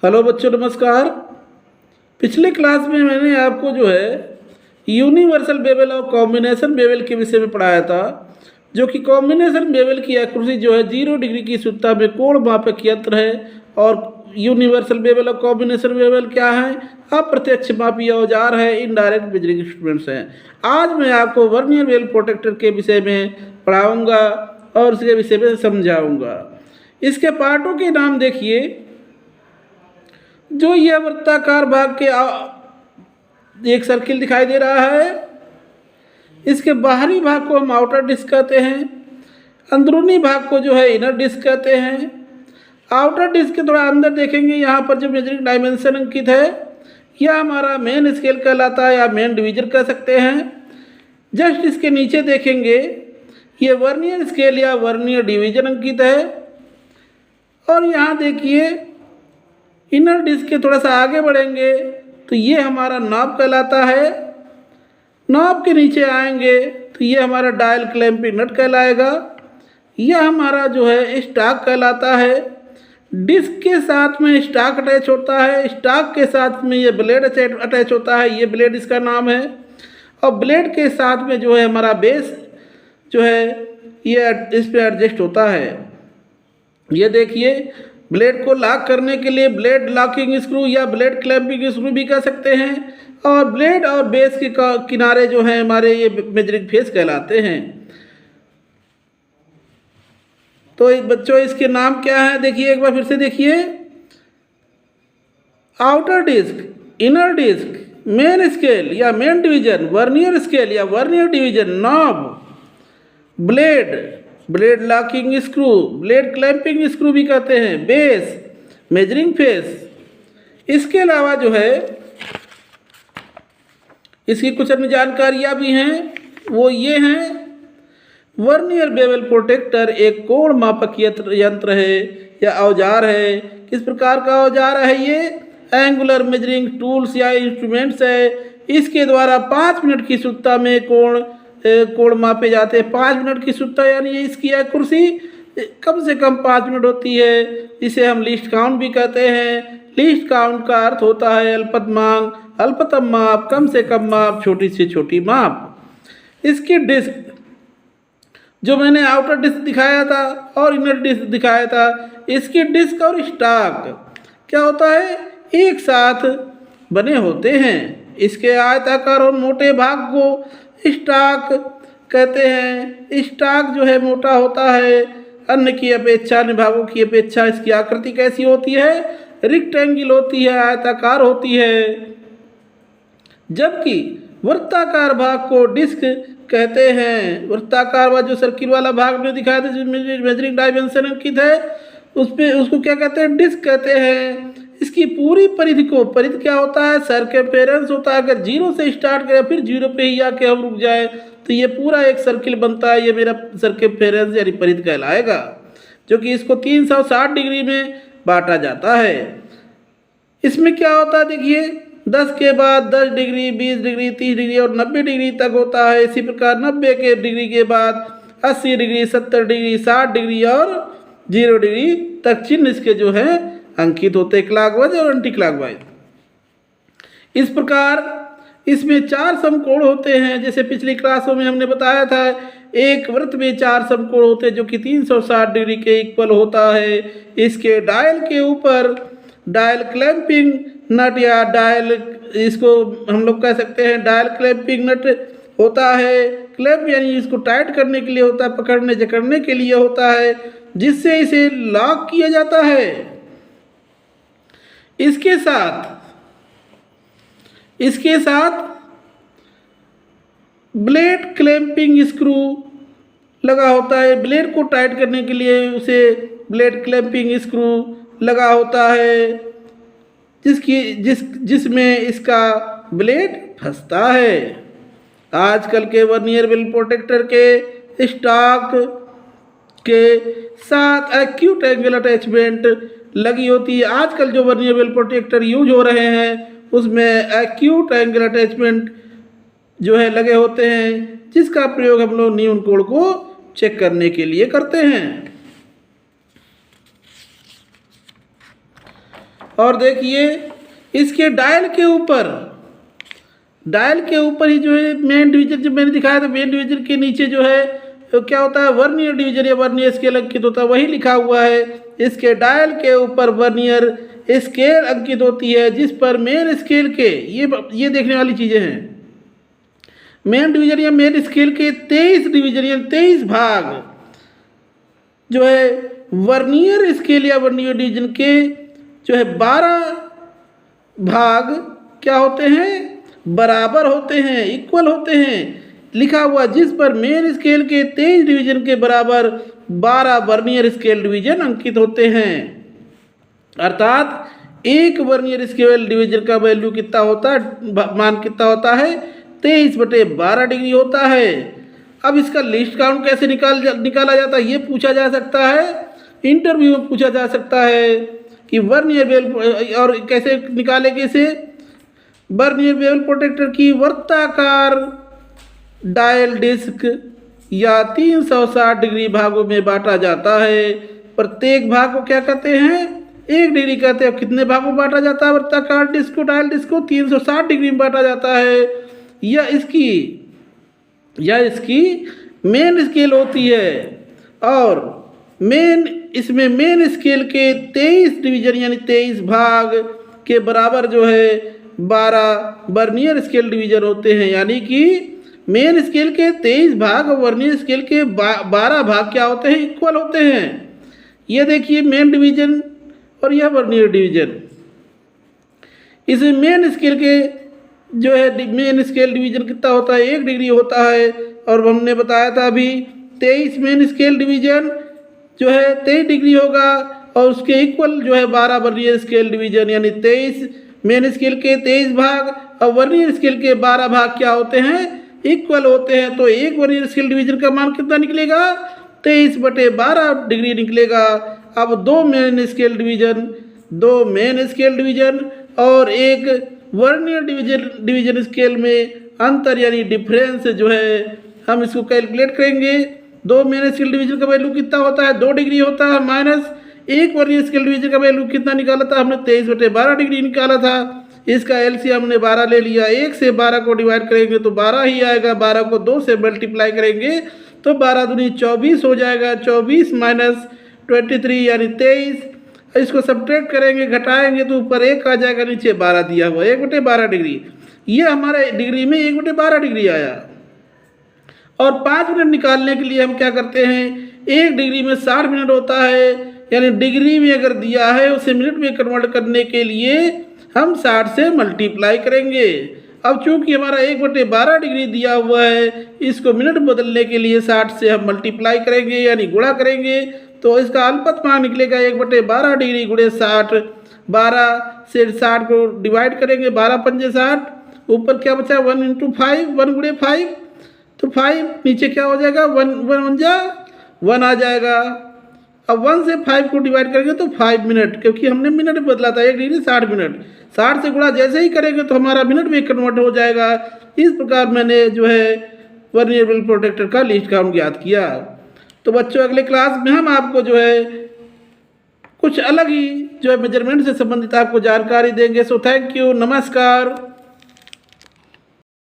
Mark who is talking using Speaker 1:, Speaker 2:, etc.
Speaker 1: Hello बच्चों, नमस्कार। पिछले क्लास में मैंने आपको जो है यूनिवर्सल बेवल और कॉम्बिनेशन बेवल के विषय में पढ़ाया था, जो कि कॉम्बिनेशन बेवल की आकृति जो है 0 डिग्री की शुद्धता में कोण मापक यंत्र है। और यूनिवर्सल बेवल और कॉम्बिनेशन बेवल क्या है? अप्रत्यक्ष मापी औजार है, इनडायरेक्ट मेजरिंग इंस्ट्रूमेंट्स हैं। आज मैं आपको वर्नियर बेवल प्रोटेक्टर के विषय में पढ़ाऊँगा और उसके विषय में समझाऊँगा। इसके पार्टों के नाम देखिए। जो यह वृत्ताकार भाग के एक सर्किल दिखाई दे रहा है, इसके बाहरी भाग को हम आउटर डिस्क कहते हैं, अंदरूनी भाग को जो है इनर डिस्क कहते हैं। आउटर डिस्क के थोड़ा अंदर देखेंगे, यहाँ पर जो मेजरिंग डायमेंशन अंकित है यह हमारा मेन स्केल कहलाता है या मेन डिवीजन कह सकते हैं। जस्ट इसके नीचे देखेंगे, ये वर्नियर स्केल या वर्नियर डिवीजन अंकित है। और यहाँ देखिए इनर डिस्क के थोड़ा सा आगे बढ़ेंगे तो ये हमारा नॉब कहलाता है। नॉब के नीचे आएंगे तो ये हमारा डायल क्लैंपिंग नट कहलाएगा। यह हमारा जो है स्टॉक कहलाता है। डिस्क के साथ में स्टॉक अटैच होता है, स्टॉक के साथ में ये ब्लेड अटैच होता है, ये ब्लेड इसका नाम है। और ब्लेड के साथ में जो है हमारा बेस जो है ये इस पर एडजस्ट होता है। ये देखिए, ब्लेड को लॉक करने के लिए ब्लेड लॉकिंग स्क्रू या ब्लेड क्लैंपिंग स्क्रू भी कह सकते हैं। और ब्लेड और बेस के किनारे जो हैं हमारे ये मेजरिंग फेस कहलाते हैं। तो बच्चों इसके नाम क्या है? देखिए एक बार फिर से देखिए। Outer disc, inner disc, main scale या मेन डिवीजन, वर्नियर स्केल या vernier division, knob, blade, blade locking screw, blade clamping screw भी कहते हैं, बेस, मेजरिंग फेस। इसके अलावा जो है इसकी कुछ अन्य जानकारियाँ भी हैं, वो ये हैं। वर्नियर बेवल प्रोटेक्टर एक कोण मापक यंत्र है या औजार है। किस प्रकार का औजार है ये? एंगुलर मेजरिंग टूल्स या इंस्ट्रूमेंट्स है। इसके द्वारा 5 मिनट की शुद्धता में कोण मापे जाते हैं। 5 मिनट की शुद्धता यानी इसकी कुर्सी कम से कम 5 मिनट होती है। इसे हम लीस्ट काउंट भी कहते हैं। लीस्ट काउंट का अर्थ होता है अल्पतमांक, अल्पतम माप, कम से कम माप, छोटी से छोटी माप। इसकी डिस्क जो मैंने आउटर डिस्क दिखाया था और इनर डिस्क दिखाया था, इसकी डिस्क और स्टॉक क्या होता है? एक साथ बने होते हैं। इसके आयताकार और मोटे भाग को स्टॉक कहते हैं। स्टॉक जो है मोटा होता है, अन्य की अपेक्षा, अन्य भागों की अपेक्षा। इसकी आकृति कैसी होती है? रेक्टेंगल होती है, आयताकार होती है। जबकि वृत्ताकार भाग को डिस्क कहते हैं। वृत्ताकार भाग जो सर्किल वाला भाग में दिखाया था, जिसमें मेजरिंग डायमेंशन अंकित है, उसको क्या कहते हैं? डिस्क कहते हैं। इसकी पूरी परिधि को, परिधि क्या होता है? सर्कमफेरेंस होता है। अगर 0 से स्टार्ट करें फिर 0 पे ही आके हम रुक जाए तो ये पूरा एक सर्किल बनता है। ये मेरा सर्कमफेरेंस यानी परिधि कहलाएगा, जो कि इसको 360 डिग्री में बांटा जाता है। इसमें क्या होता है? देखिए 10 के बाद 10 डिग्री, 20 डिग्री, 30 डिग्री और 90 डिग्री तक होता है। इसी प्रकार 90 के डिग्री के बाद 80 डिग्री, 70 डिग्री, 60 डिग्री और 0 डिग्री तक चिन्ह इसके जो है अंकित होते हैं, क्लॉकवाइज और एंटी क्लॉकवाइज। इस प्रकार इसमें 4 समकोण होते हैं। जैसे पिछली क्लासों में हमने बताया था, एक वृत्त में 4 समकोण होते हैं, जो कि 360 डिग्री के इक्वल होता है। इसके डायल के ऊपर डायल क्लैंपिंग नट या डायल, इसको हम लोग कह सकते हैं डायल क्लैंपिंग नट होता है। क्लैंप यानी इसको टाइट करने के लिए होता है, पकड़ने जकड़ने के लिए होता है, जिससे इसे लॉक किया जाता है। इसके साथ ब्लेड क्लैंपिंग स्क्रू लगा होता है। ब्लेड को टाइट करने के लिए उसे ब्लेड क्लैंपिंग स्क्रू लगा होता है, जिसमें इसका ब्लेड फंसता है। आजकल के वर्नियर बेवल प्रोटेक्टर के स्टॉक के साथ एक्यूट एंगल अटैचमेंट लगी होती है। आजकल जो वर्नियर बेवल प्रोटेक्टर यूज हो रहे हैं उसमें एक्यूट एंगल अटैचमेंट जो है लगे होते हैं, जिसका प्रयोग हम लोग न्यून कोण को चेक करने के लिए करते हैं। और देखिए इसके डायल के ऊपर ही जो है मेन डिवीजन, जो मैंने दिखाया था मेन डिवीजन के नीचे जो है तो क्या होता है, वर्नियर डिवीजन या वर्नियर स्केल अंकित होता है, वही लिखा हुआ है। इसके डायल के ऊपर वर्नियर स्केल अंकित होती है, जिस पर मेन स्केल के ये देखने वाली चीज़ें हैं। मेन डिवीजन या मेन स्केल के 23 डिवीजन या 23 भाग जो है वर्नियर स्केल या वर्नियर डिवीजन के जो है 12 भाग क्या होते हैं, बराबर होते हैं, इक्वल होते हैं, लिखा हुआ, जिस पर मेन स्केल के 23 डिवीजन के बराबर 12 वर्नियर स्केल डिवीजन अंकित होते हैं। अर्थात एक वर्नियर स्केल डिवीजन का वैल्यू कितना होता है, मान कितना होता है, 23/12 डिग्री होता है। अब इसका लिस्ट काउंट कैसे निकाला जाता है, ये पूछा जा सकता है, इंटरव्यू में पूछा जा सकता है कि वर्नियर बेवल, और कैसे निकालेंगे इसे, वर्नियर बेवल प्रोटेक्टर की वर्ताकार डायल डिस्क या 360 डिग्री भागों में बांटा जाता है। प्रत्येक भाग को क्या कहते हैं, 1 डिग्री कहते हैं। कितने भागों में बांटा जाता है वर्ताकार डिस्क को, डायल डिस्क को 360 डिग्री में बांटा जाता है। यह इसकी मेन स्केल होती है, और इसमें मेन स्केल के 23 डिवीजन यानी 23 भाग के बराबर जो है 12 वर्नियर स्केल डिवीजन होते हैं। यानी कि मेन स्केल के 23 भाग और वर्नियर स्केल के 12 भाग क्या होते हैं, इक्वल होते हैं। ये देखिए मेन डिवीजन और यह वर्नियर डिवीजन। इसमें मेन स्केल के जो है मेन स्केल डिवीजन कितना होता है, 1 डिग्री होता है। और हमने बताया था अभी 23 मेन स्केल डिवीजन जो है 23 डिग्री होगा, और उसके इक्वल जो है 12 वर्नियर स्केल डिवीजन, यानी 23 मेन स्केल के 23 भाग और वर्नियर स्केल के 12 भाग क्या होते हैं, इक्वल होते हैं। तो एक वर्नियर स्केल डिवीजन का मान कितना निकलेगा, 23/12 डिग्री निकलेगा। अब दो मेन स्केल डिवीजन और एक वर्नियर डिवीजन स्केल में अंतर यानी डिफरेंस जो है हम इसको कैलकुलेट करेंगे। 2 मेन स्केल डिवीजन का वैल्यू कितना होता है, 2 डिग्री होता है, माइनस 1 वर्नियर स्केल डिवीजन का वैल्यू कितना निकाला था हमने, 23/12 डिग्री निकाला था। इसका एलसीएम हमने 12 ले लिया, 1 से 12 को डिवाइड करेंगे तो 12 ही आएगा, 12 को 2 से मल्टीप्लाई करेंगे तो 12 दूनी 24 हो जाएगा, 24 माइनस 23 यानी 23। इसको सब्ट्रैक्ट करेंगे, घटाएंगे तो ऊपर 1 आ जाएगा, नीचे 12 दिया हुआ, 1/12 डिग्री। ये हमारे डिग्री में 1/12 डिग्री आया। और 5 मिनट निकालने के लिए हम क्या करते हैं, 1 डिग्री में 60 मिनट होता है, यानी डिग्री में अगर दिया है उसे मिनट में कन्वर्ट करने के लिए हम 60 से मल्टीप्लाई करेंगे। अब चूंकि हमारा 1/12 डिग्री दिया हुआ है, इसको मिनट बदलने के लिए 60 से हम मल्टीप्लाई करेंगे यानी गुणा करेंगे, तो इसका अनुपात मान निकलेगा 1/12 डिग्री गुणे 60। 12 से 60 को डिवाइड करेंगे, 12 पंजे 60, ऊपर क्या बचा 1 × 5, 1 गुणे 5 तो 5, नीचे क्या हो जाएगा 1 आ जाएगा। अब 1 से 5 को डिवाइड करेंगे तो 5 मिनट, क्योंकि हमने मिनट बदला था, 1 डिग्री 60 मिनट, 60 से गुणा जैसे ही करेंगे तो हमारा मिनट में कन्वर्ट हो जाएगा। इस प्रकार मैंने जो है वर्नियर बेवल प्रोटेक्टर का लिस्ट काउंट ज्ञात किया। तो बच्चों अगले क्लास में हम आपको जो है कुछ अलग ही जो है मेजरमेंट से संबंधित आपको जानकारी देंगे। सो थैंक यू, नमस्कार।